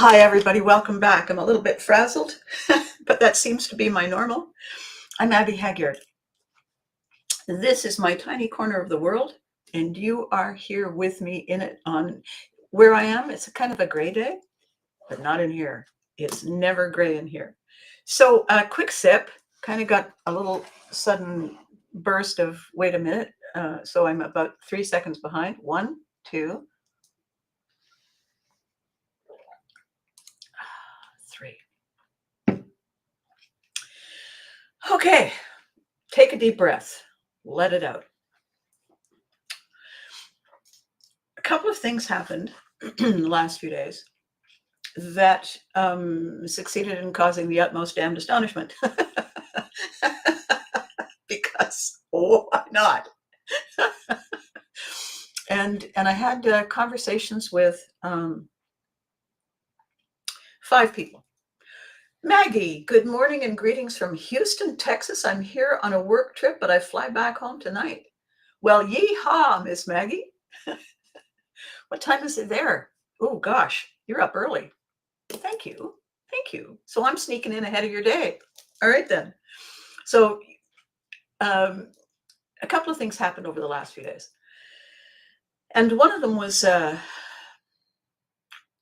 Hi, everybody. Welcome back. I'm a little bit frazzled, but that seems to be my normal. I'm Abby Haggard. This is my tiny corner of the world, and you are here with me in it on where I am. It's a kind of a gray day, but not in here. It's never gray in here. So a quick sip, kind of got a little sudden burst of, wait a minute. So I'm about 3 seconds behind. 1, 2, 3. Okay, take a deep breath. Let it out. A couple of things happened in the last few days that succeeded in causing the utmost damned astonishment. Because why not? and I had conversations with 5 people. Maggie, good morning and greetings from Houston, Texas. I'm here on a work trip, but I fly back home tonight. Well, yee-haw, Miss Maggie. What time is it there? Oh, gosh, you're up early. Thank you. Thank you. So I'm sneaking in ahead of your day. All right, then. So a couple of things happened over the last few days. And one of them was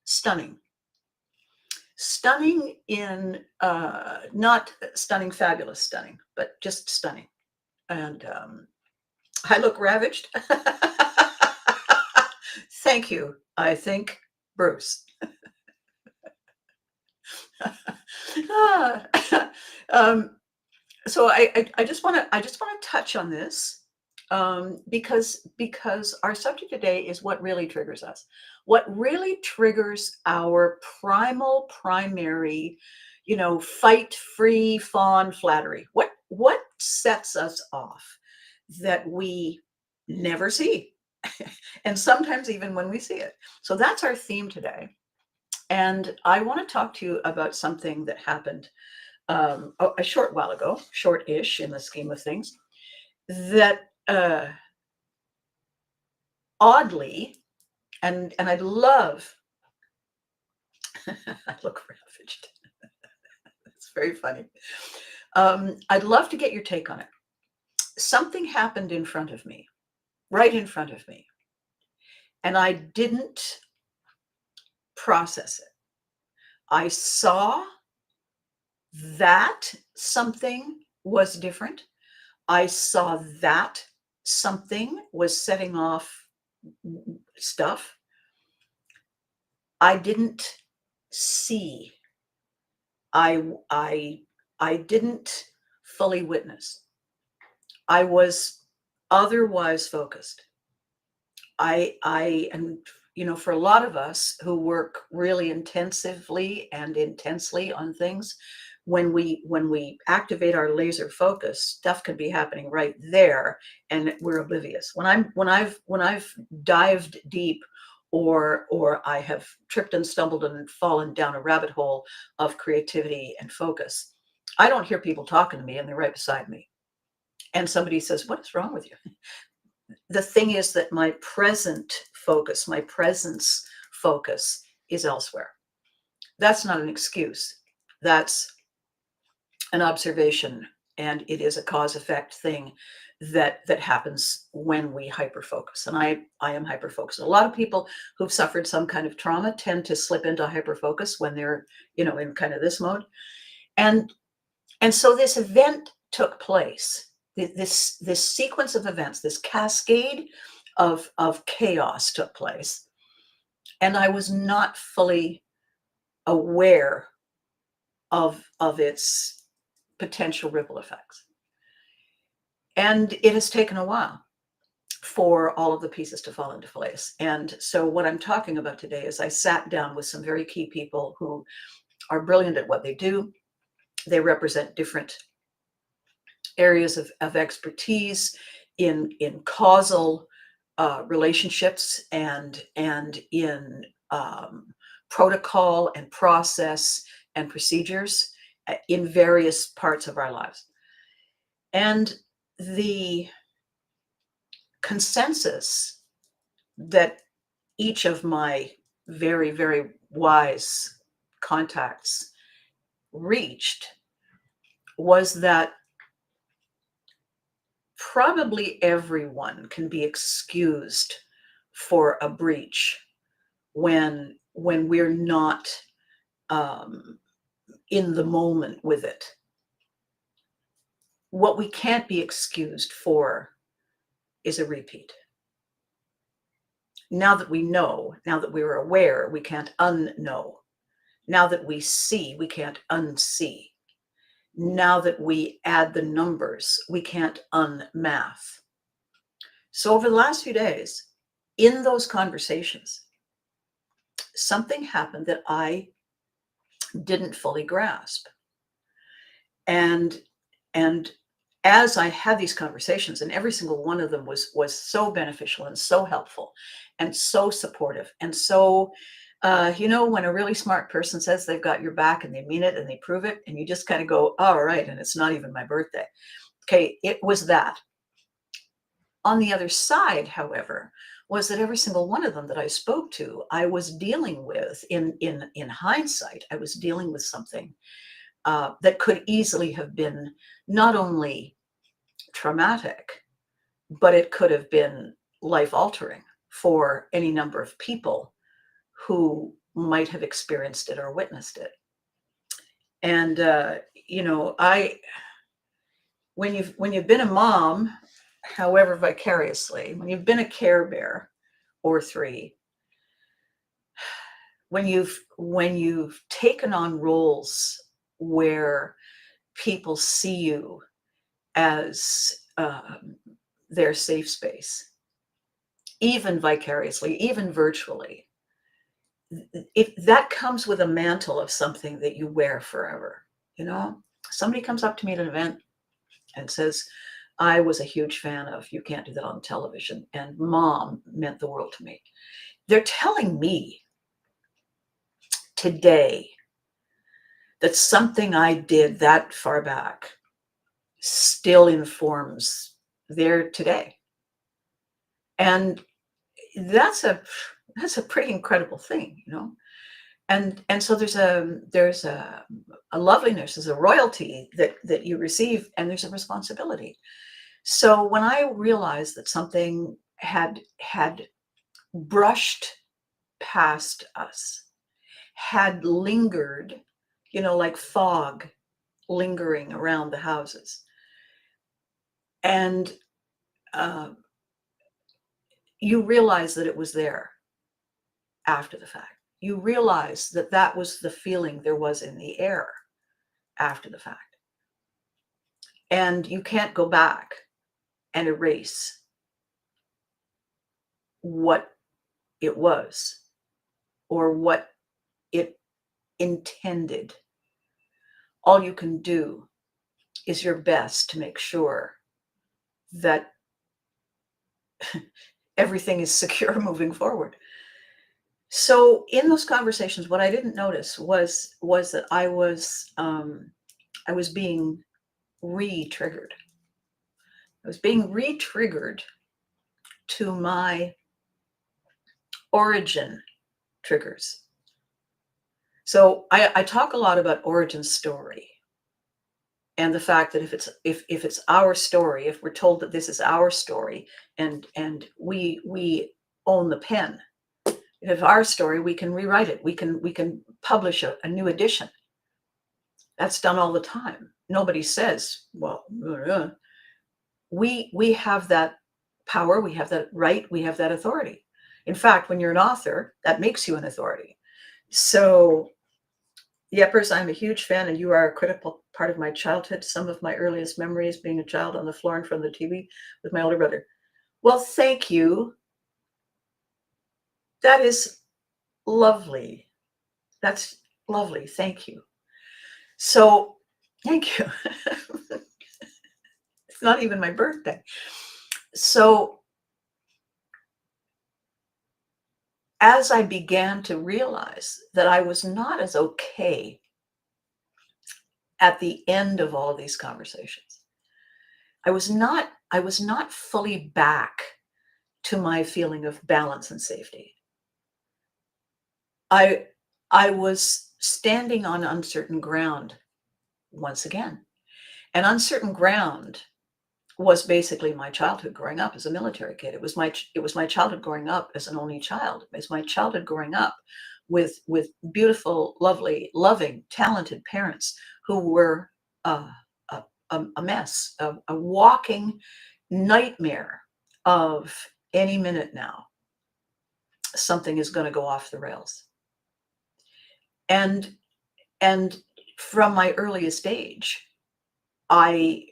stunning. Stunning in, not stunning, fabulous stunning, but just stunning. And I look ravaged. Thank you, I think, Bruce. So I just want to touch on this because our subject today is what really triggers us. What really triggers our primary, fight, free, fawn, flattery. What sets us off that we never see, and sometimes even when we see it. So that's our theme today. And I want to talk to you about something that happened a short while ago, short-ish in the scheme of things, that oddly, and I love, I look ravaged. It's very funny. I'd love to get your take on it. Something happened in front of me, right in front of me, and I didn't process it. I saw that something was different. I saw that something was setting off stuff. I didn't see. I didn't fully witness. I was otherwise focused. And for a lot of us who work really intensively and intensely on things, when we activate our laser focus, stuff can be happening right there, and we're oblivious. When I've dived deep, or I have tripped and stumbled and fallen down a rabbit hole of creativity and focus, I don't hear people talking to me, and they're right beside me. And somebody says, "What is wrong with you?" The thing is that my present focus, my presence focus is elsewhere. That's not an excuse. That's an observation, and it is a cause-effect thing that happens when we hyperfocus. And I am hyperfocused. A lot of people who've suffered some kind of trauma tend to slip into hyperfocus when they're, in kind of this mode. And so this event took place. This sequence of events, this cascade of chaos took place, and I was not fully aware of its potential ripple effects. And it has taken a while for all of the pieces to fall into place. And so what I'm talking about today is I sat down with some very key people who are brilliant at what they do. They represent different areas of expertise in causal relationships and in protocol and process and procedures in various parts of our lives. And the consensus that each of my very, very wise contacts reached was that probably everyone can be excused for a breach when we're not um, in the moment with it. What we can't be excused for is a repeat. Now that we know, now that we're aware, we can't unknow. Now that we see, we can't unsee. Now that we add the numbers, we can't unmath. So over the last few days, in those conversations, something happened that I didn't fully grasp. And and as I had these conversations, and every single one of them was so beneficial and so helpful and so supportive and so when a really smart person says they've got your back and they mean it and they prove it, and you just kind of go, all right, and it's not even my birthday. Okay, it was that. On the other side, however, was that every single one of them that I spoke to, I was dealing with, in hindsight, I was dealing with something that could easily have been not only traumatic, but it could have been life altering for any number of people who might have experienced it or witnessed it. And I when you've been a mom, however vicariously, when you've been a Care Bear or three, when you've taken on roles where people see you as their safe space, even vicariously, even virtually, that comes with a mantle of something that you wear forever. Somebody comes up to me at an event and says, I was a huge fan of You Can't Do That on Television, and Mom meant the world to me. They're telling me today that something I did that far back still informs their today. And that's a pretty incredible thing. And so there's a loveliness, there's a royalty that you receive, and there's a responsibility. So when I realized that something had brushed past us, had lingered, like fog lingering around the houses, and you realize that it was there after the fact. You realize that that was the feeling there was in the air after the fact. And you can't go back and erase what it was or what it intended. All you can do is your best to make sure that everything is secure moving forward. So in those conversations, what I didn't notice was that I was being re-triggered. I was being re-triggered to my origin triggers. So I talk a lot about origin story, and the fact that if it's our story, if we're told that this is our story, and we own the pen, if it's our story, we can rewrite it. We can publish a new edition. That's done all the time. Nobody says, well, we have that power, we have that right, we have that authority. In fact, when you're an author, that makes you an authority. So, Yepers, I'm a huge fan, and you are a critical part of my childhood. Some of my earliest memories being a child on the floor in front of the TV with my older brother. Well, thank you. That is lovely. That's lovely. Thank you. So, thank you. It's not even my birthday. So, as I began to realize that I was not as okay at the end of all of these conversations, I was not fully back to my feeling of balance and safety. I was standing on uncertain ground once again. And uncertain ground was basically my childhood growing up as a military kid. It was my childhood growing up as an only child. It was my childhood growing up with beautiful, lovely, loving, talented parents who were uh, a mess, a walking nightmare of any minute now something is going to go off the rails. And from my earliest age, I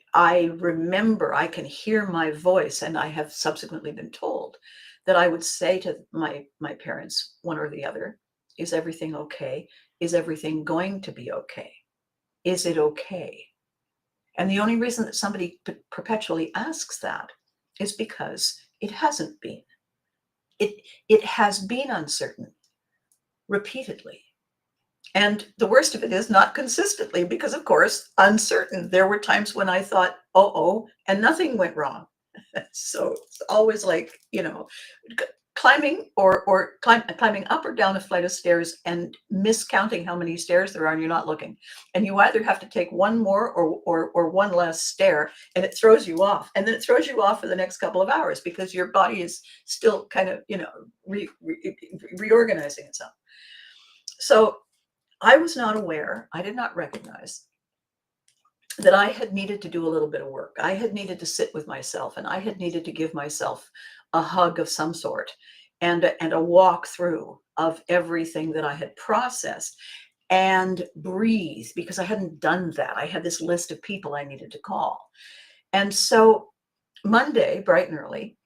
remember, I can hear my voice, and I have subsequently been told that I would say to my parents, one or the other, "Is everything okay? Is everything going to be okay? Is it okay?" And the only reason that somebody perpetually asks that is because it hasn't been. It has been uncertain repeatedly. And the worst of it is not consistently, because, of course, uncertain. There were times when I thought, oh, and nothing went wrong. So it's always like, climbing climbing up or down a flight of stairs and miscounting how many stairs there are, and you're not looking. And you either have to take one more or one less stair, and it throws you off. And then it throws you off for the next couple of hours because your body is still kind of, reorganizing itself. So I was not aware, I did not recognize that I had needed to do a little bit of work. I had needed to sit with myself, and I had needed to give myself a hug of some sort, and a walk through of everything that I had processed, and breathe, because I hadn't done that. I had this list of people I needed to call. And so Monday, bright and early,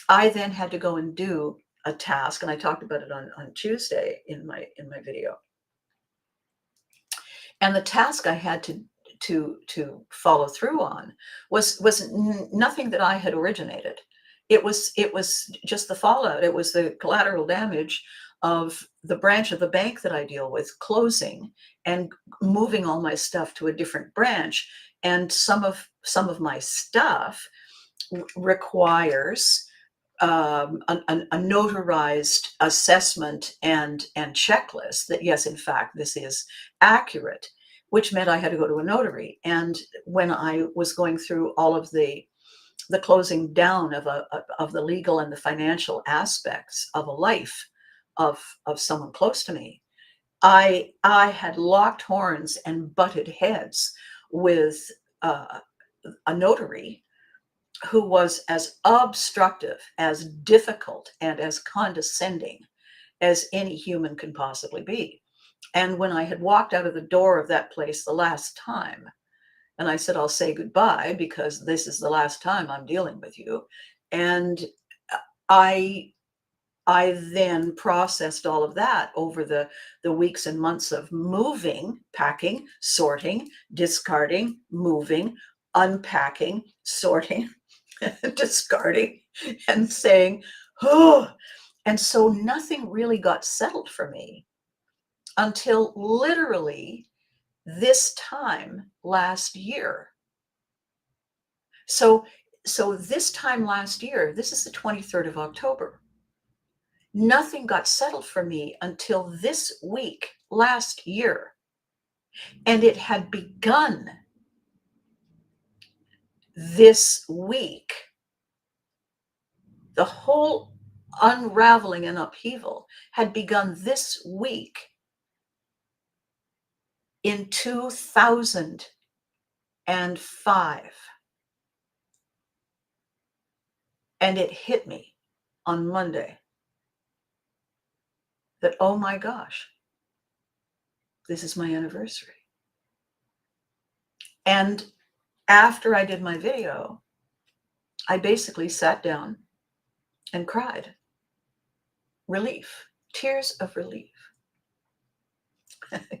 I then had to go and do a task, and I talked about it on Tuesday in my video. And the task I had to follow through on was nothing that I had originated. It was just the fallout. It was the collateral damage of the branch of the bank that I deal with closing and moving all my stuff to a different branch. And some of my stuff requires a notarized assessment and checklist that, yes, in fact, this is accurate, which meant I had to go to a notary. And when I was going through all of the closing down of the legal and the financial aspects of a life of someone close to me, I had locked horns and butted heads with a notary who was as obstructive, as difficult, and as condescending as any human can possibly be. And when I had walked out of the door of that place the last time, and I said, "I'll say goodbye because this is the last time I'm dealing with you," and I then processed all of that over the weeks and months of moving, packing, sorting, discarding, moving, unpacking, sorting, discarding, and saying, "Oh." And so nothing really got settled for me until literally this time last year. So this time last year, this is the 23rd of October. Nothing got settled for me until this week last year. And it had begun this week. The whole unraveling and upheaval had begun this week in 2005. And it hit me on Monday that, oh my gosh, this is my anniversary. And after I did my video, I basically sat down and cried. Relief, tears of relief.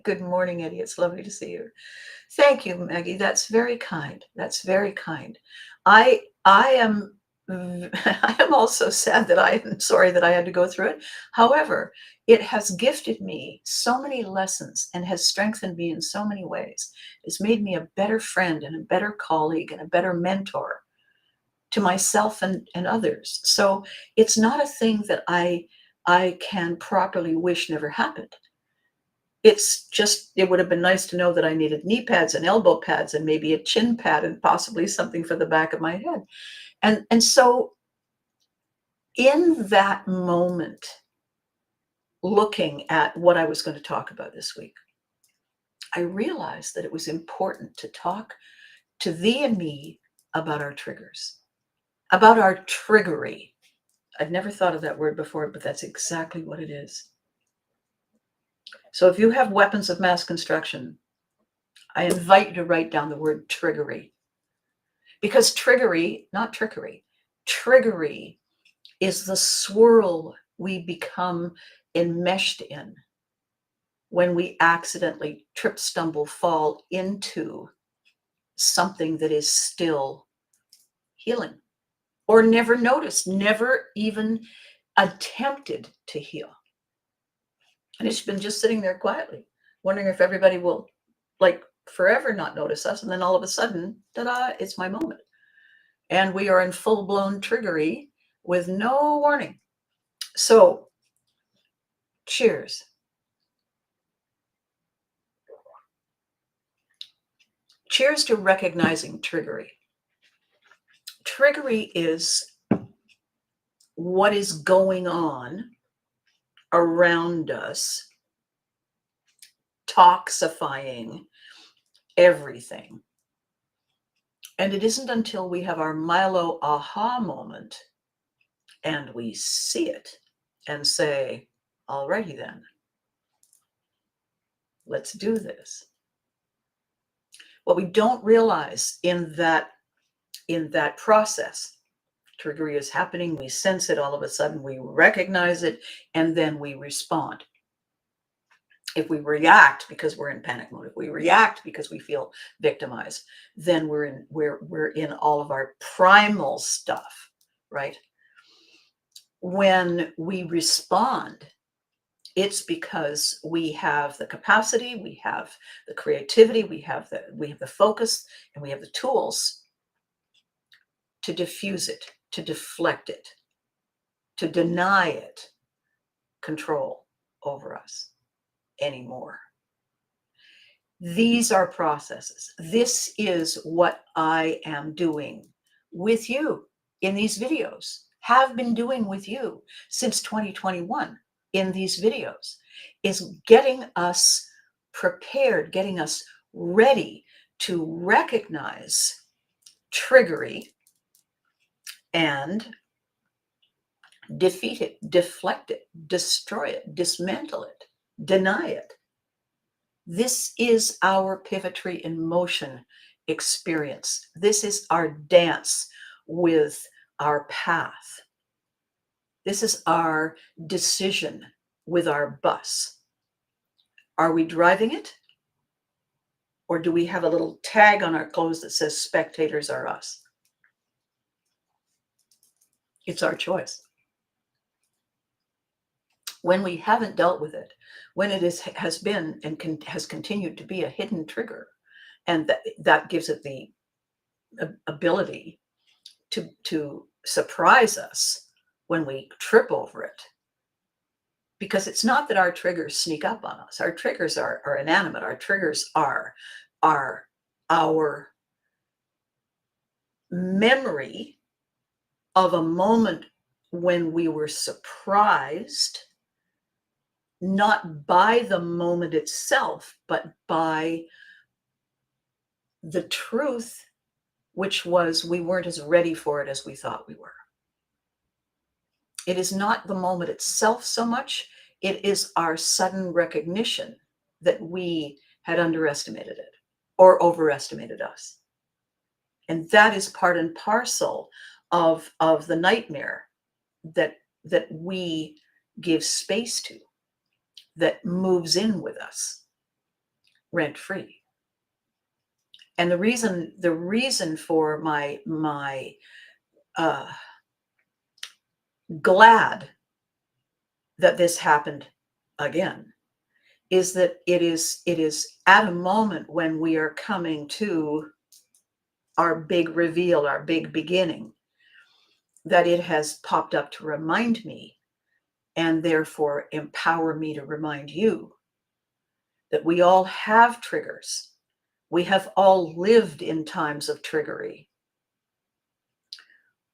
Good morning, Eddie. It's lovely to see you. Thank you, Maggie. That's very kind. That's very kind. I am I am also sad that I am sorry that I had to go through it. However, it has gifted me so many lessons and has strengthened me in so many ways. It's made me a better friend and a better colleague and a better mentor to myself and others. So it's not a thing that I can properly wish never happened. It's just, it would have been nice to know that I needed knee pads and elbow pads and maybe a chin pad and possibly something for the back of my head. And so in that moment, looking at what I was going to talk about this week, I realized that it was important to talk to thee and me about our triggers, about our triggery. I'd never thought of that word before, but that's exactly what it is. So if you have weapons of mass construction, I invite you to write down the word triggery. Because triggery, not trickery, triggery is the swirl we become enmeshed in when we accidentally trip, stumble, fall into something that is still healing or never noticed, never even attempted to heal. And it's been just sitting there quietly, wondering if everybody will, like, forever not notice us. And then all of a sudden, ta-da, it's my moment. And we are in full-blown triggery with no warning. So, cheers. Cheers to recognizing triggery. Triggery is what is going on around us, toxifying everything. And it isn't until we have our Milo AHA moment and we see it and say, alrighty then, let's do this. What we don't realize in that process, triggery is happening, we sense it, all of a sudden we recognize it, and then we respond. If we react because we're in panic mode, if we react because we feel victimized, then we're in all of our primal stuff, right? When we respond, it's because we have the capacity, we have the creativity, we have the focus, and we have the tools to diffuse it, to deflect it, to deny it control over us anymore. These are processes. This is what I am doing with you in these videos, have been doing with you since 2021 in these videos, is getting us prepared, getting us ready to recognize triggery and defeat it, deflect it, destroy it, dismantle it, deny it. This is our Pivotry in motion experience. This is our dance with our path. This is our decision with our bus. Are we driving it? Or do we have a little tag on our clothes that says spectators are us? It's our choice. When we haven't dealt with it, when it has been and has continued to be a hidden trigger, and that gives it the ability to surprise us when we trip over it. Because it's not that our triggers sneak up on us. Our triggers are inanimate. Our triggers are our memory of a moment when we were surprised, not by the moment itself, but by the truth, which was we weren't as ready for it as we thought we were. It is not the moment itself so much, it is our sudden recognition that we had underestimated it or overestimated us. And that is part and parcel of the nightmare that we give space to, that moves in with us rent free. And the reason for my glad that this happened again is that it is at a moment when we are coming to our big reveal, our big beginning, that it has popped up to remind me and therefore empower me to remind you that we all have triggers. We have all lived in times of triggery.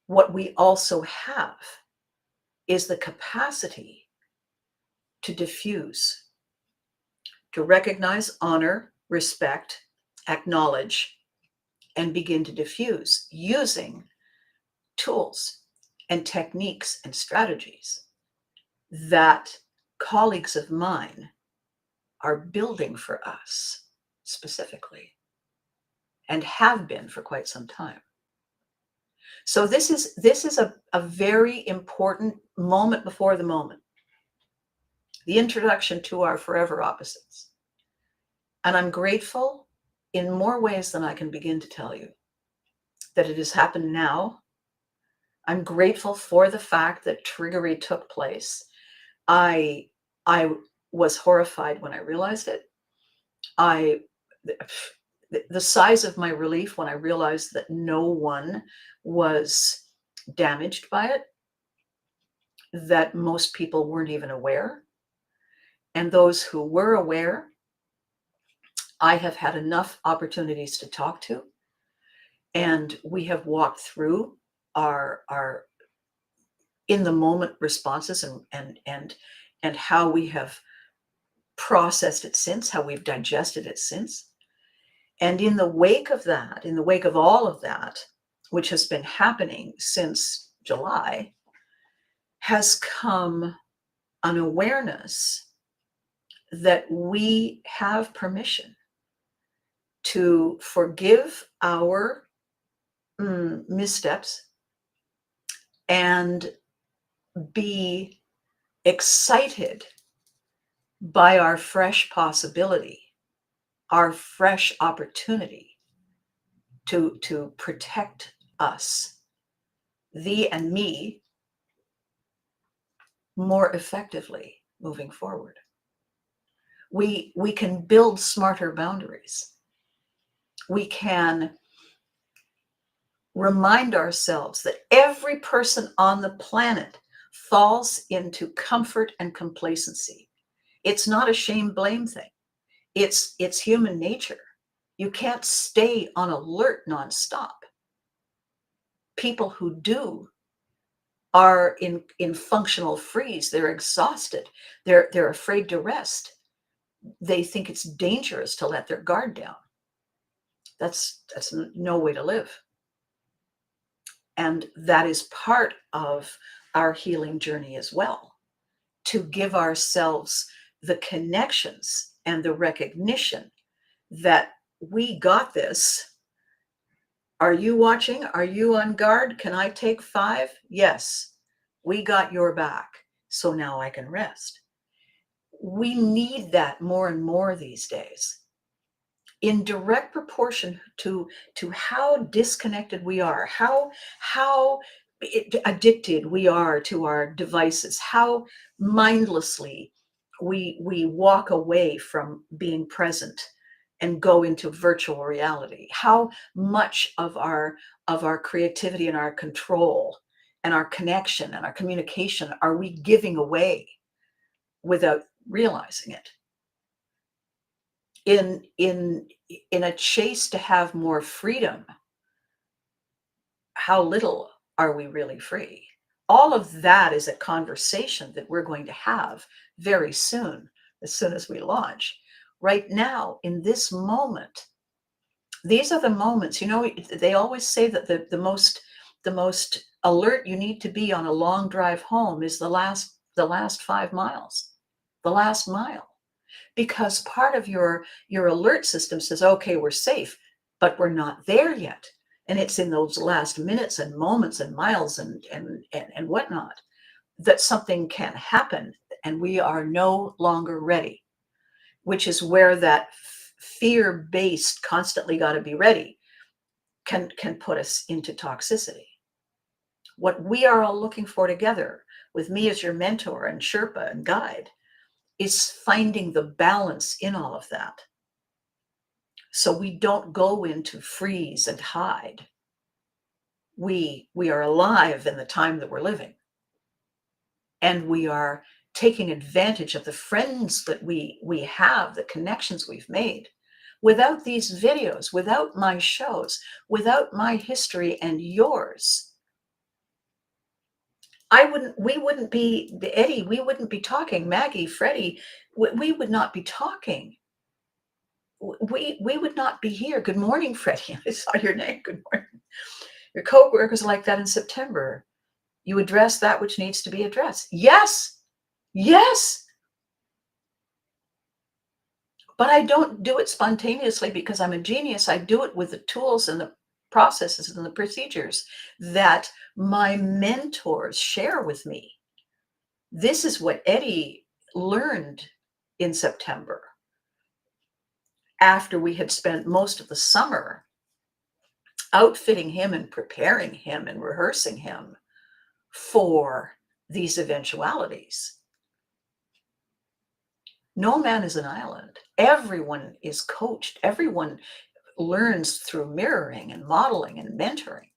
What we also have is the capacity to diffuse, to recognize, honor, respect, acknowledge, and begin to diffuse using tools and techniques and strategies that colleagues of mine are building for us specifically and have been for quite some time. So this is a very important moment before the moment, the introduction to our forever opposites. And I'm grateful in more ways than I can begin to tell you that it has happened now. I'm grateful for the fact that triggery took place. I was horrified when I realized it. The size of my relief when I realized that no one was damaged by it, that most people weren't even aware. And those who were aware, I have had enough opportunities to talk to. And we have walked through our in the moment responses and how we have processed it since, how we've digested it since. And in the wake of that, in the wake of all of that, which has been happening since July, has come an awareness that we have permission to forgive our missteps and be excited by our fresh possibility, our fresh opportunity to protect us, thee and me, more effectively moving forward. We can build smarter boundaries. We can remind ourselves that every person on the planet falls into comfort and complacency. It's not a shame-blame thing. It's human nature. You can't stay on alert nonstop. People who do are in functional freeze. They're exhausted. They're afraid to rest. They think it's dangerous to let their guard down. That's no way to live. And that is part of our healing journey as well, to give ourselves the connections and the recognition that we got this. Are you watching? Are you on guard? Can I take 5? Yes, we got your back. So now I can rest. We need that more and more these days, in direct proportion to how disconnected we are, how addicted we are to our devices, how mindlessly we walk away from being present and go into virtual reality, how much of our creativity and our control and our connection and our communication are we giving away without realizing it, in a chase to have more freedom. How little are we really free? All of that is a conversation that we're going to have very soon as we launch. Right now, in this moment, these are the moments, they always say that the most alert you need to be on a long drive home is the last 5 miles, the last mile. Because part of your alert system says, okay, we're safe, but we're not there yet. And it's in those last minutes and moments and miles and whatnot that something can happen and we are no longer ready, which is where that fear-based constantly got to be ready can put us into toxicity. What we are all looking for together, with me as your mentor and Sherpa and guide, is finding the balance in all of that. So we don't go into freeze and hide. We are alive in the time that we're living. And we are taking advantage of the friends that we have, the connections we've made. Without these videos, without my shows, without my history and yours, we wouldn't be, Eddie, we wouldn't be talking, Maggie, Freddie, we would not be talking. We would not be here. Good morning, Freddie. I saw your name. Good morning. Your co-workers are like that in September. You address that which needs to be addressed. Yes, yes. But I don't do it spontaneously because I'm a genius. I do it with the tools and the processes and the procedures that my mentors share with me. This is what Eddie learned in September after we had spent most of the summer outfitting him and preparing him and rehearsing him for these eventualities. No man is an island. Everyone is coached. Everyone learns through mirroring and modeling and mentoring.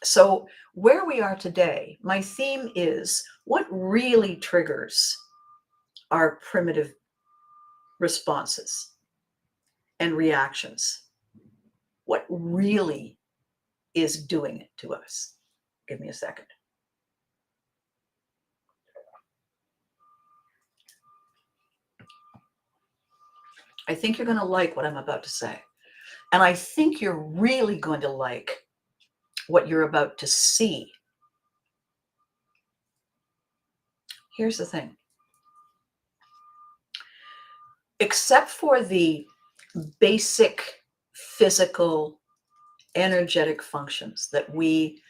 So where we are today, my theme is what really triggers our primitive responses and reactions. What really is doing it to us? Give me a second. I think you're going to like what I'm about to say. And I think you're really going to like what you're about to see. Here's the thing. Except for the basic physical, energetic functions that we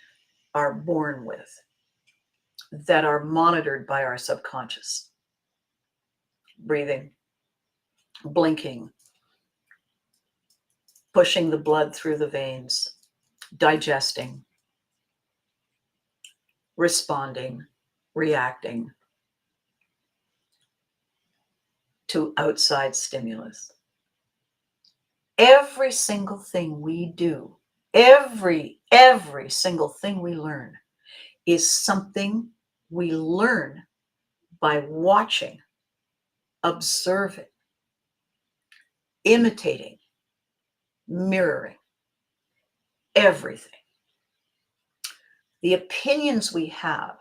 are born with, that are monitored by our subconscious, breathing, blinking, pushing the blood through the veins, digesting, responding, reacting to outside stimulus. Every single thing we do, every single thing we learn is something we learn by watching, observing, imitating, mirroring everything. The opinions we have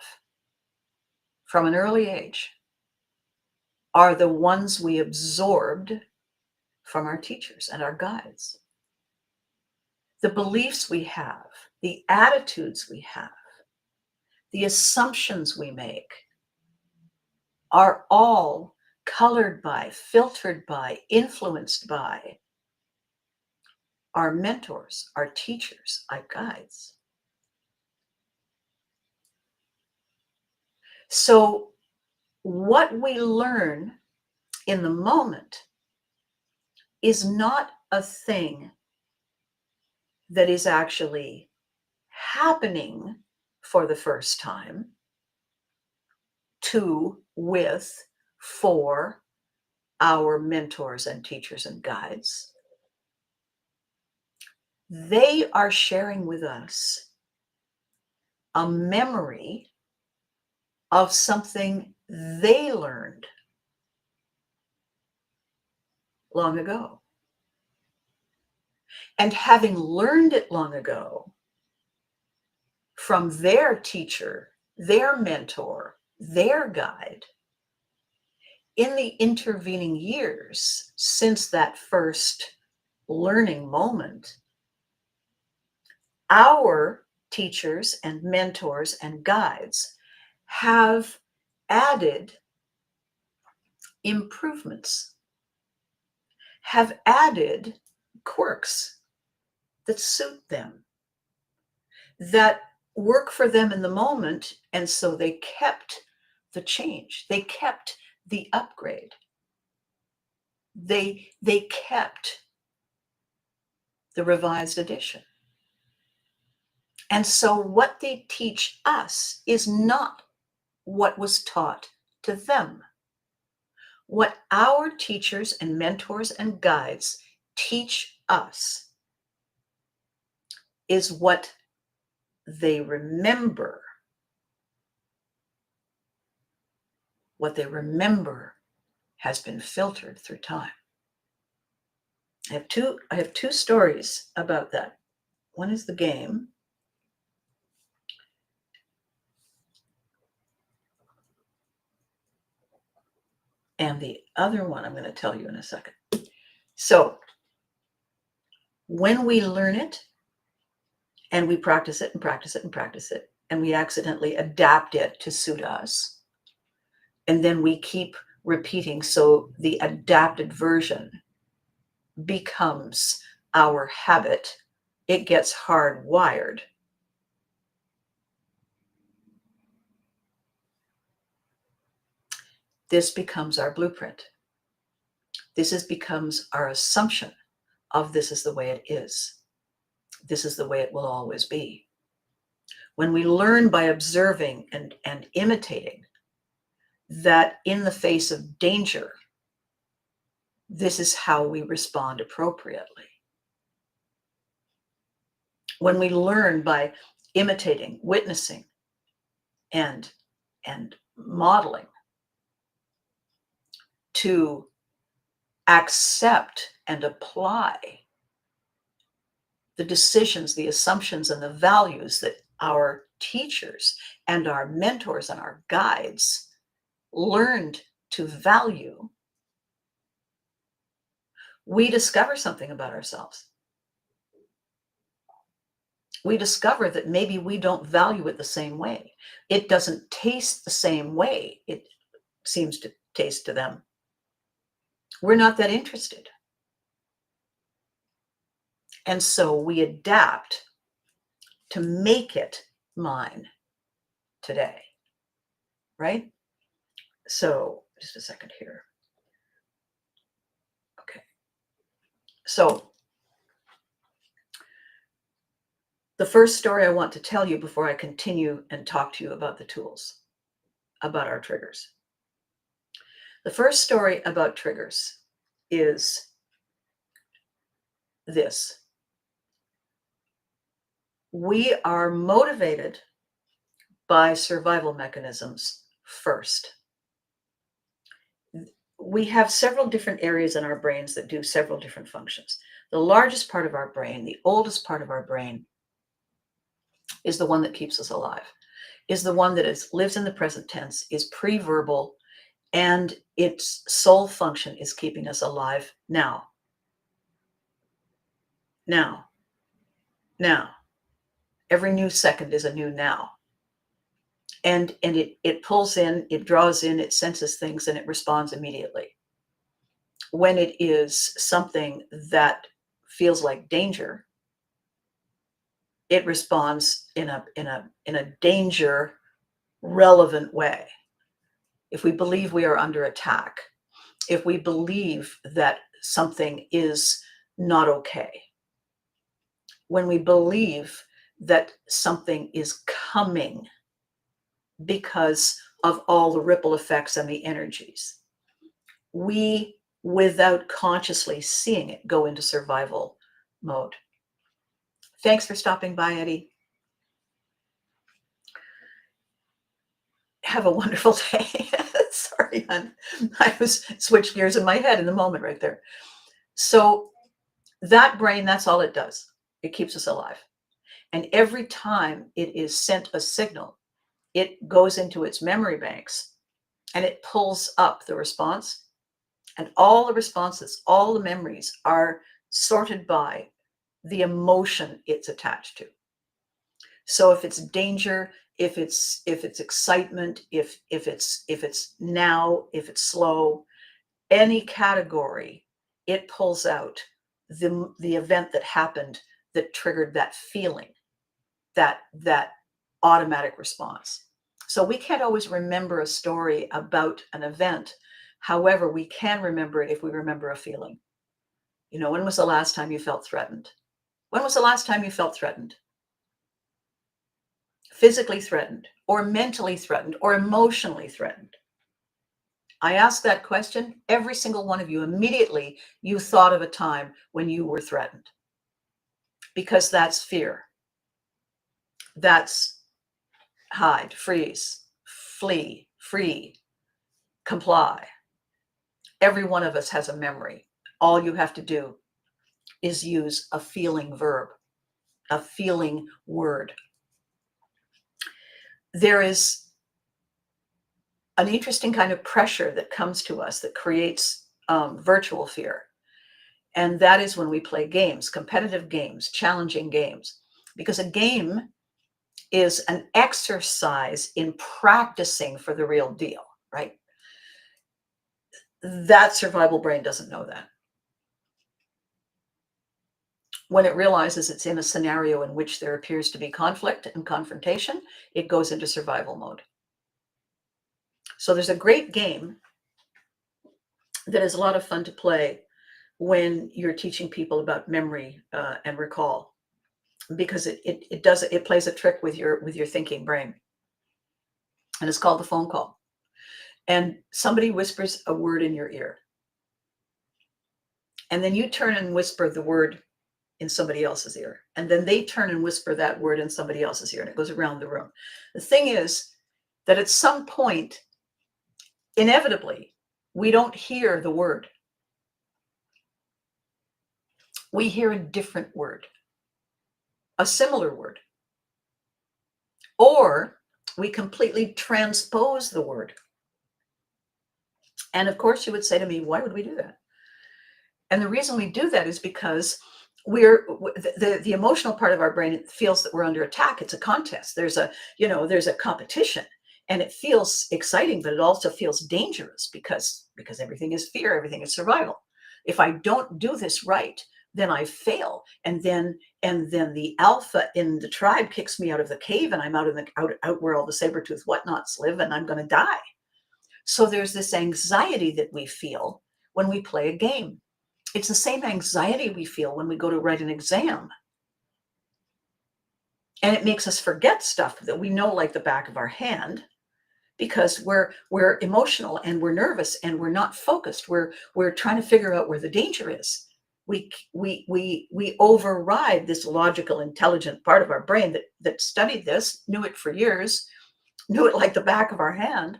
from an early age are the ones we absorbed from our teachers and our guides. The beliefs we have, the attitudes we have, the assumptions we make are all colored by, filtered by, influenced by our mentors, our teachers, our guides. So what we learn in the moment is not a thing that is actually happening for the first time to, with, for our mentors and teachers and guides. They are sharing with us a memory of something they learned long ago. And having learned it long ago from their teacher, their mentor, their guide, in the intervening years since that first learning moment, our teachers and mentors and guides have added improvements, have added quirks that suit them, that work for them in the moment. And so they kept the change. They kept the upgrade. They kept the revised edition. And so what they teach us is not what was taught to them. What our teachers and mentors and guides teach us is what they remember What they remember has been filtered through time. I have two stories about that. One is the game. And the other one I'm going to tell you in a second. So when we learn it and we practice it and practice it and practice it, and we accidentally adapt it to suit us, and then we keep repeating, so the adapted version becomes our habit, it gets hardwired. This becomes our blueprint. Becomes our assumption of this is the way it is. This is the way it will always be. When we learn by observing and imitating that in the face of danger, this is how we respond appropriately. When we learn by imitating, witnessing, and modeling to accept and apply the decisions, the assumptions, and the values that our teachers and our mentors and our guides learned to value, we discover something about ourselves. We discover that maybe we don't value it the same way. It doesn't taste the same way it seems to taste to them. We're not that interested. And so we adapt to make it mine today, right? So just a second here. Okay. So the first story I want to tell you before I continue and talk to you about the tools, about our triggers. The first story about triggers is this. We are motivated by survival mechanisms first. We have several different areas in our brains that do several different functions. The largest part of our brain, the oldest part of our brain, is the one that keeps us alive, is the one that lives in the present tense, is pre-verbal, and its sole function is keeping us alive now. Now. Now. Every new second is a new now. And it pulls in, it draws in, it senses things, and it responds immediately. When it is something that feels like danger, it responds in a danger relevant way. If we believe we are under attack, if we believe that something is not okay, when we believe that something is coming because of all the ripple effects and the energies, we, without consciously seeing it, go into survival mode. Thanks for stopping by, Eddie. Have a wonderful day. Sorry, hon. I was switched gears in my head in the moment right there. So that brain, that's all it does. It keeps us alive. And every time it is sent a signal, it goes into its memory banks and it pulls up the response. And all the responses, all the memories are sorted by the emotion it's attached to. So if it's danger, if it's excitement, if it's now, if it's slow, any category, it pulls out the event that happened that triggered that feeling, that automatic response. So we can't always remember a story about an event. However, we can remember it if we remember a feeling. You know, when was the last time you felt threatened? When was the last time you felt threatened? Physically threatened, or mentally threatened, or emotionally threatened? I asked that question, every single one of you, immediately you thought of a time when you were threatened. Because that's fear. That's hide, freeze, flee, free. comply. Every one of us has a memory. All you have to do is use a feeling verb, a feeling word. There is an interesting kind of pressure that comes to us that creates virtual fear. And that is when we play games, competitive games, challenging games, because a game is an exercise in practicing for the real deal, right? That survival brain doesn't know that. When it realizes it's in a scenario in which there appears to be conflict and confrontation, it goes into survival mode. So there's a great game that is a lot of fun to play when you're teaching people about memory and recall, because it plays a trick with your thinking brain, and it's called the phone call. And somebody whispers a word in your ear, and then you turn and whisper the word in somebody else's ear, and then they turn and whisper that word in somebody else's ear, and it goes around the room. The thing is that at some point, inevitably, we don't hear the word. We hear a different word, a similar word, or we completely transpose the word. And of course, you would say to me, why would we do that? And the reason we do that is because the emotional part of our brain feels that we're under attack. It's a contest. There's a competition, and it feels exciting, but it also feels dangerous because everything is fear, everything is survival. If I don't do this right, then I fail, and then the alpha in the tribe kicks me out of the cave, and I'm out where all the saber-toothed whatnots live, and I'm going to die. So there's this anxiety that we feel when we play a game. It's the same anxiety we feel when we go to write an exam. And it makes us forget stuff that we know like the back of our hand, because we're emotional and we're nervous and we're not focused. We're trying to figure out where the danger is. We override this logical, intelligent part of our brain that studied this, knew it for years, knew it like the back of our hand.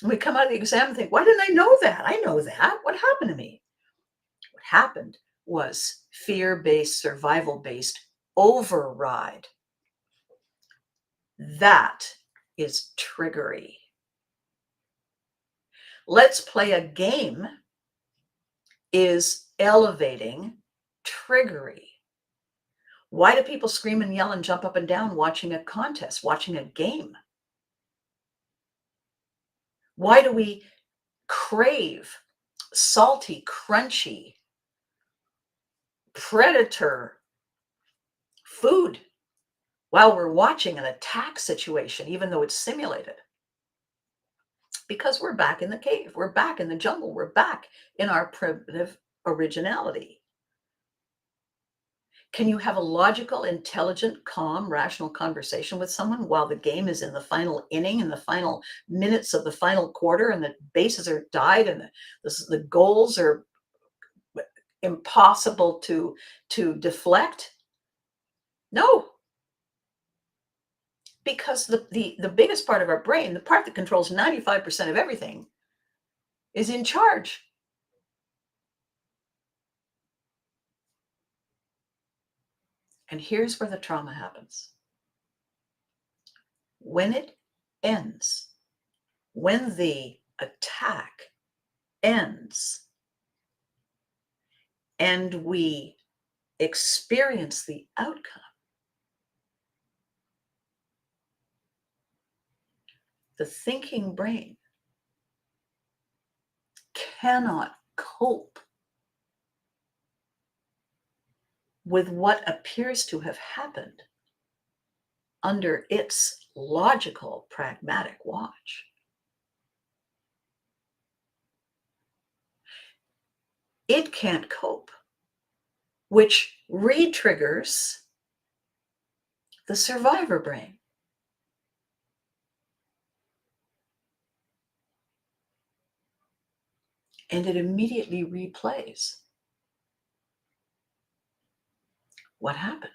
And we come out of the exam and think, why didn't I know that? I know that. What happened to me? What happened was fear-based, survival-based override. That is triggery. Let's play a game is elevating triggery. Why do people scream and yell and jump up and down watching a contest, watching a game? Why do we crave salty, crunchy, predator food while we're watching an attack situation, even though it's simulated? Because we're back in the cave, we're back in the jungle, we're back in our primitive originality. Can you have a logical, intelligent, calm, rational conversation with someone while the game is in the final inning, in the final minutes of the final quarter, and the bases are tied, and the goals are impossible to deflect? No, because the biggest part of our brain, the part that controls 95% of everything, is in charge. And here's where the trauma happens. When it ends, when the attack ends, and we experience the outcome, the thinking brain cannot cope with what appears to have happened under its logical, pragmatic watch. It can't cope, which re-triggers the survivor brain. And it immediately replays what happened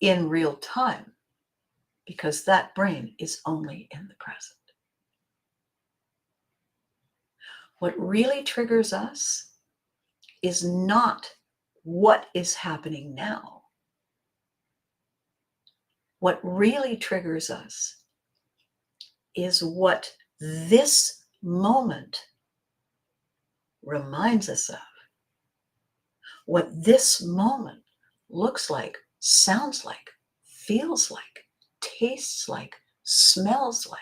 in real time, because that brain is only in the present. What really triggers us is not what is happening now. What really triggers us is what this moment reminds us of. What this moment looks like, sounds like, feels like, tastes like, smells like.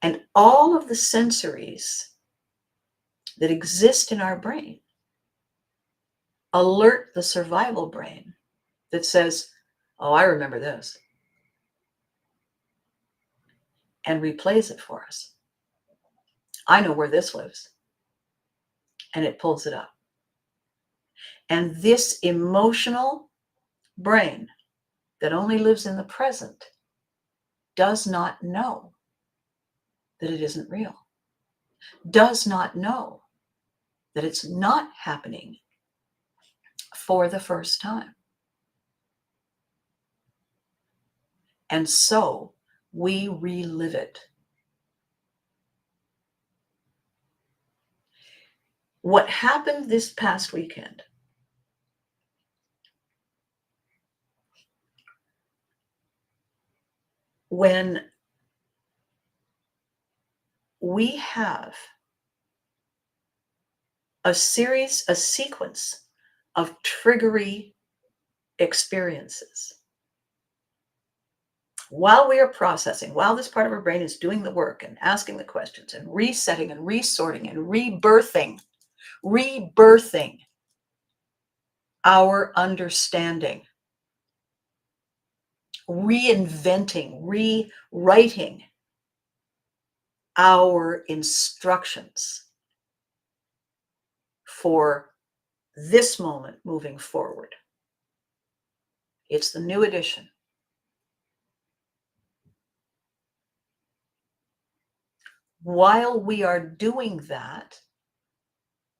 And all of the sensories that exist in our brain alert the survival brain that says, oh, I remember this, and replays it for us. I know where this lives, and it pulls it up. And this emotional brain that only lives in the present does not know that it isn't real, does not know that it's not happening for the first time. And so we relive it. What happened this past weekend when we have a sequence of triggery experiences while we are processing, while this part of our brain is doing the work and asking the questions and resetting and resorting and rebirthing our understanding, reinventing, rewriting our instructions for this moment moving forward. It's the new edition. While we are doing that,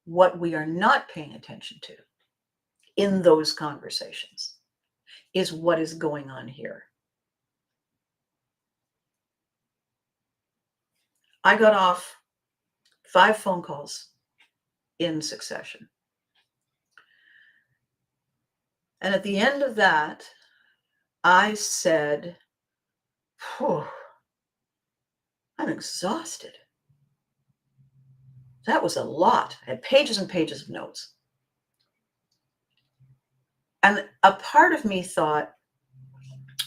what we are not paying attention to in those conversations is what is going on here. I got off 5 phone calls in succession. And at the end of that, I said, I'm exhausted. That was a lot. I had pages and pages of notes. And a part of me thought,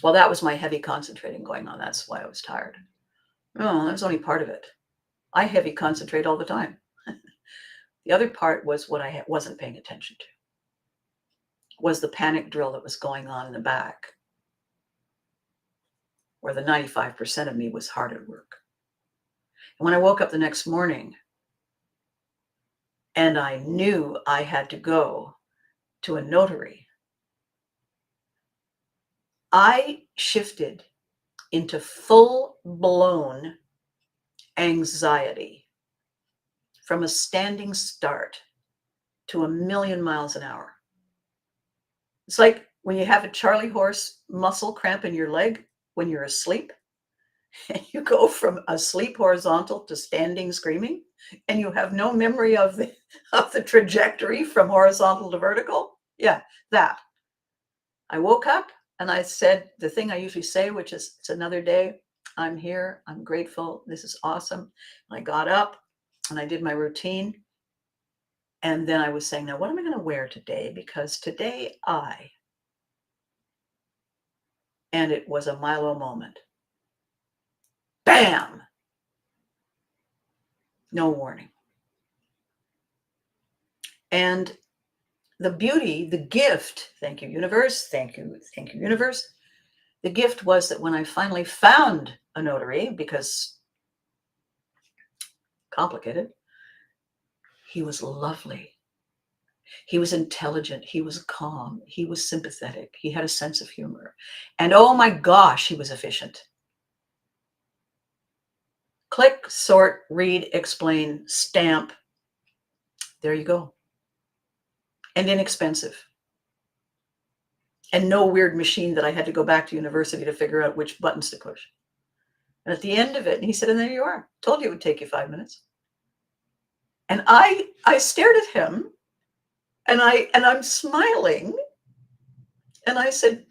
well, that was my heavy concentrating going on. That's why I was tired. No, that was only part of it. I heavy concentrate all the time. The other part was what I wasn't paying attention to, was the panic drill that was going on in the back, where the 95% of me was hard at work. And when I woke up the next morning and I knew I had to go to a notary, I shifted into full-blown anxiety from a standing start to 1,000,000 miles an hour. It's like when you have a Charlie horse muscle cramp in your leg when you're asleep, and you go from asleep horizontal to standing screaming, and you have no memory of the trajectory from horizontal to vertical. Yeah, that. I woke up and I said the thing I usually say, which is, it's another day. I'm here. I'm grateful. This is awesome. And I got up and I did my routine. And then I was saying, now, what am I going to wear today? Because today and it was a Milo moment. Bam! No warning. And the beauty, the gift, thank you, universe, thank you, universe. The gift was that when I finally found a notary, because complicated, he was lovely. He was intelligent. He was calm. He was sympathetic. He had a sense of humor. And oh my gosh, he was efficient. Click, sort, read, explain, stamp. There you go. And inexpensive. And no weird machine that I had to go back to university to figure out which buttons to push. And at the end of it, and he said, and there you are. Told you it would take you 5 minutes. And I stared at him and I'm smiling. And I said,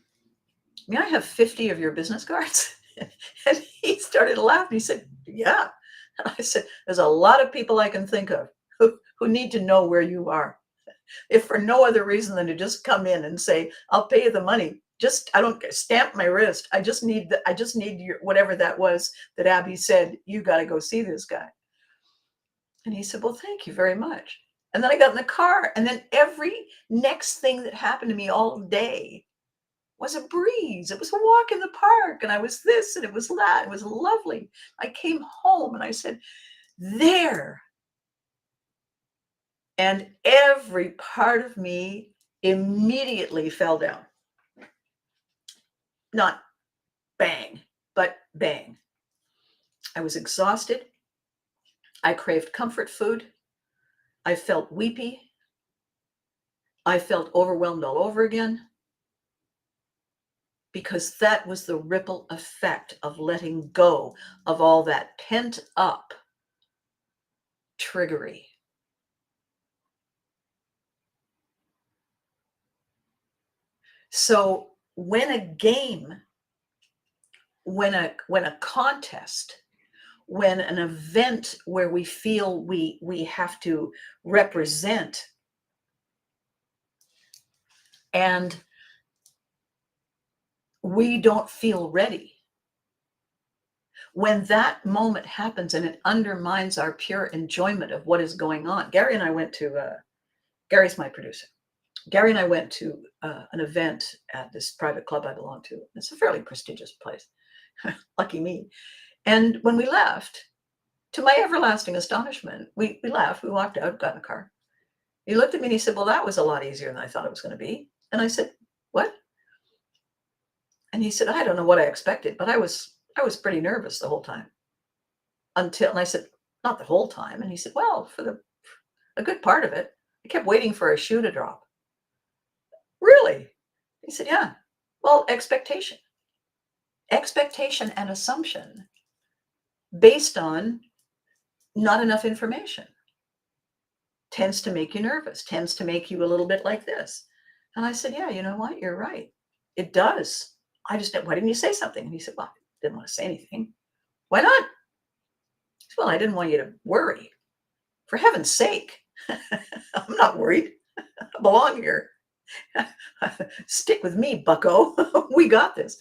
may I have 50 of your business cards? And he started laughing. He said, yeah. And I said, there's a lot of people I can think of who need to know where you are. If for no other reason than to just come in and say, I'll pay you the money. Just, I don't stamp my wrist. I just need your, whatever that was that Abby said, you got to go see this guy. And he said, well, thank you very much. And then I got in the car, and then every next thing that happened to me all day was a breeze. It was a walk in the park, and I was this and it was that. It was lovely. I came home and I said, there. And every part of me immediately fell down. Not bang, but bang. I was exhausted. I craved comfort food. I felt weepy. I felt overwhelmed all over again, because that was the ripple effect of letting go of all that pent up triggery. So when a game, when a contest, when an event where we feel we have to represent, and we don't feel ready, when that moment happens and it undermines our pure enjoyment of what is going on. Gary and I went to, Gary's my producer. Gary and I went to an event at this private club I belong to. It's a fairly prestigious place. Lucky me. And when we left, to my everlasting astonishment, we left, we walked out, got in the car. He looked at me and he said, well, that was a lot easier than I thought it was going to be. And I said, what? And he said, I don't know what I expected, but I was pretty nervous the whole time. And I said, not the whole time. And he said, well, for a good part of it, I kept waiting for a shoe to drop. Really? He said, yeah. Well, expectation and assumption based on not enough information tends to make you nervous, tends to make you a little bit like this. And I said, yeah, you know what? You're right. It does. Why didn't you say something? And he said, well, I didn't want to say anything. Why not? Said, well, I didn't want you to worry. For heaven's sake, I'm not worried. I belong here. Stick with me, bucko. We got this.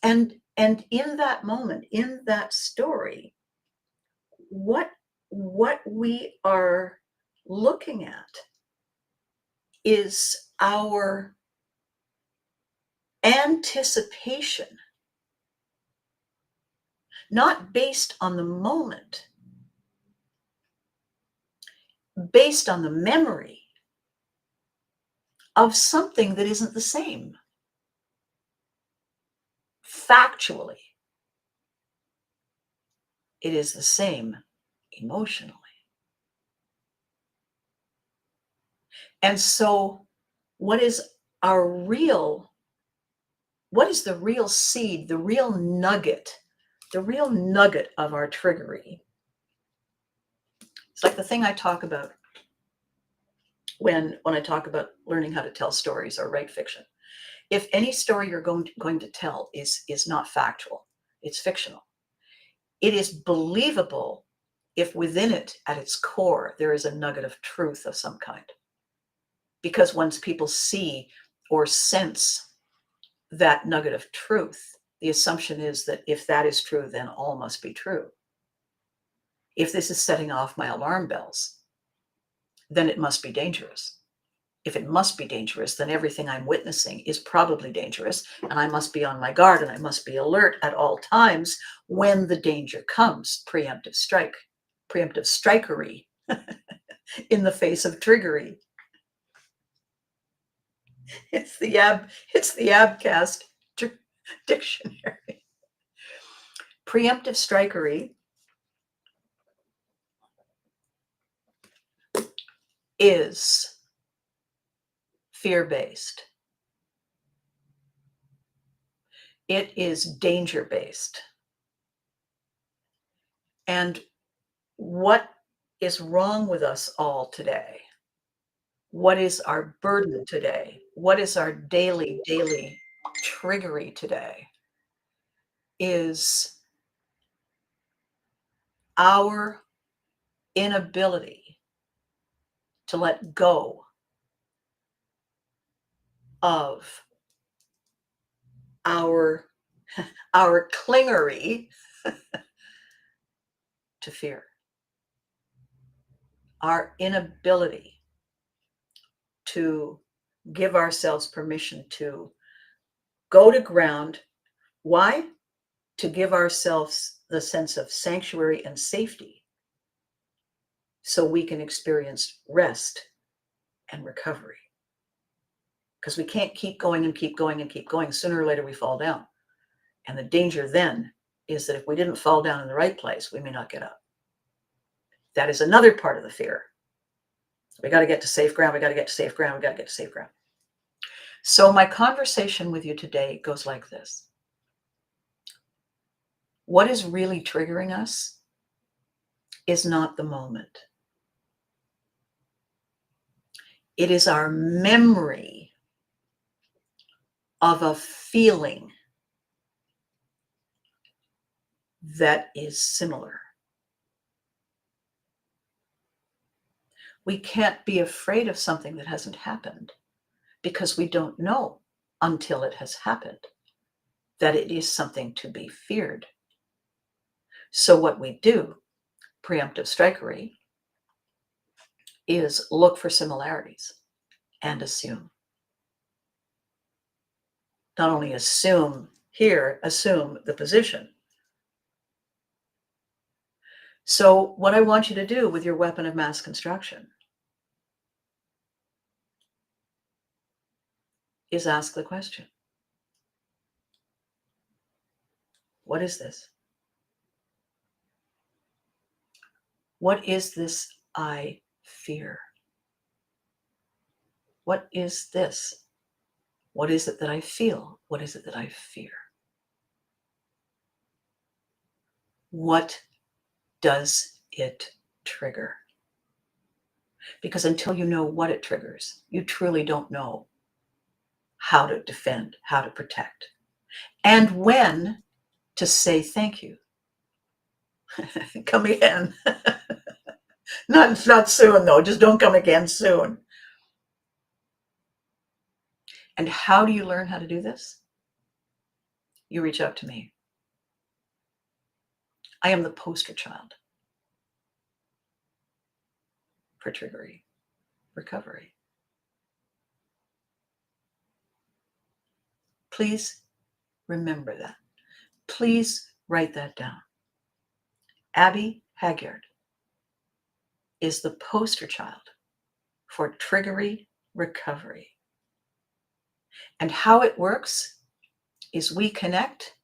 And in that moment, in that story, what we are looking at is our anticipation, not based on the moment, based on the memory of something that isn't the same. Factually, it is the same emotionally. And so what is the real seed, the real nugget of our triggery? It's like the thing I talk about when I talk about learning how to tell stories or write fiction. If any story you're going to tell is not factual, it's fictional. It is believable if within it, at its core, there is a nugget of truth of some kind. Because once people see or sense that nugget of truth, the assumption is that if that is true, then all must be true. If this is setting off my alarm bells, then it must be dangerous. If it must be dangerous, then everything I'm witnessing is probably dangerous, and I must be on my guard, and I must be alert at all times when the danger comes. Preemptive strikery in the face of triggery. It's the ABCAST dictionary. Preemptive strikery is fear-based. It is danger-based. And what is wrong with us all today? What is our burden today? What is our daily triggery today? Is our inability to let go of our our clingery to fear, our inability to give ourselves permission to go to ground. Why? To give ourselves the sense of sanctuary and safety so we can experience rest and recovery. Because we can't keep going and keep going and keep going. Sooner or later, we fall down. And the danger then is that if we didn't fall down in the right place, we may not get up. That is another part of the fear. We got to get to safe ground. We got to get to safe ground. We got to get to safe ground. So my conversation with you today goes like this. What is really triggering us is not the moment. It is our memory of a feeling that is similar. We can't be afraid of something that hasn't happened because we don't know until it has happened that it is something to be feared. So what we do, preemptive strikery, is look for similarities and assume. Not only assume here, assume the position. So what I want you to do with your weapon of mass construction is ask the question, what is this? What is this I fear? What is this? What is it that I feel? What is it that I fear? What does it trigger? Because until you know what it triggers, you truly don't know how to defend, how to protect, and when to say thank you. Come again. Not soon, though. Just don't come again soon. And how do you learn how to do this? You reach out to me. I am the poster child for triggery recovery. Please remember that. Please write that down. Abby Haggard is the poster child for triggery recovery. And how it works is we connect,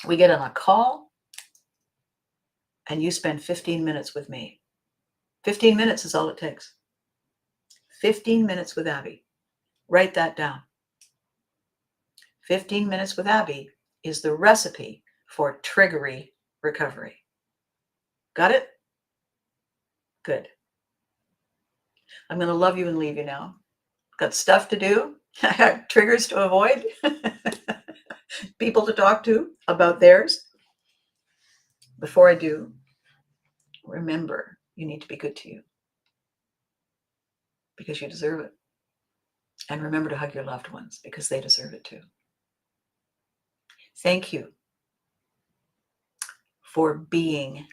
we get on a call, and you spend 15 minutes with me. 15 minutes is all it takes. 15 minutes with Abby. Write that down. 15 minutes with Abby is the recipe for triggery recovery. Got it? Good. I'm going to love you and leave you now. Got stuff to do. I got triggers to avoid. People to talk to about theirs. Before I do, remember, you need to be good to you because you deserve it. And remember to hug your loved ones because they deserve it too. Thank you for being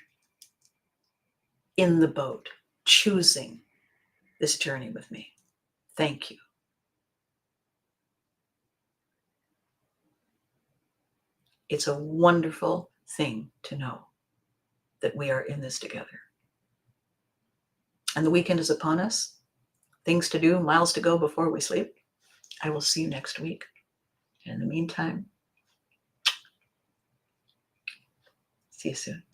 in the boat, choosing this journey with me. Thank you. It's a wonderful thing to know that we are in this together. And the weekend is upon us. Things to do, miles to go before we sleep. I will see you next week. And in the meantime, see you soon.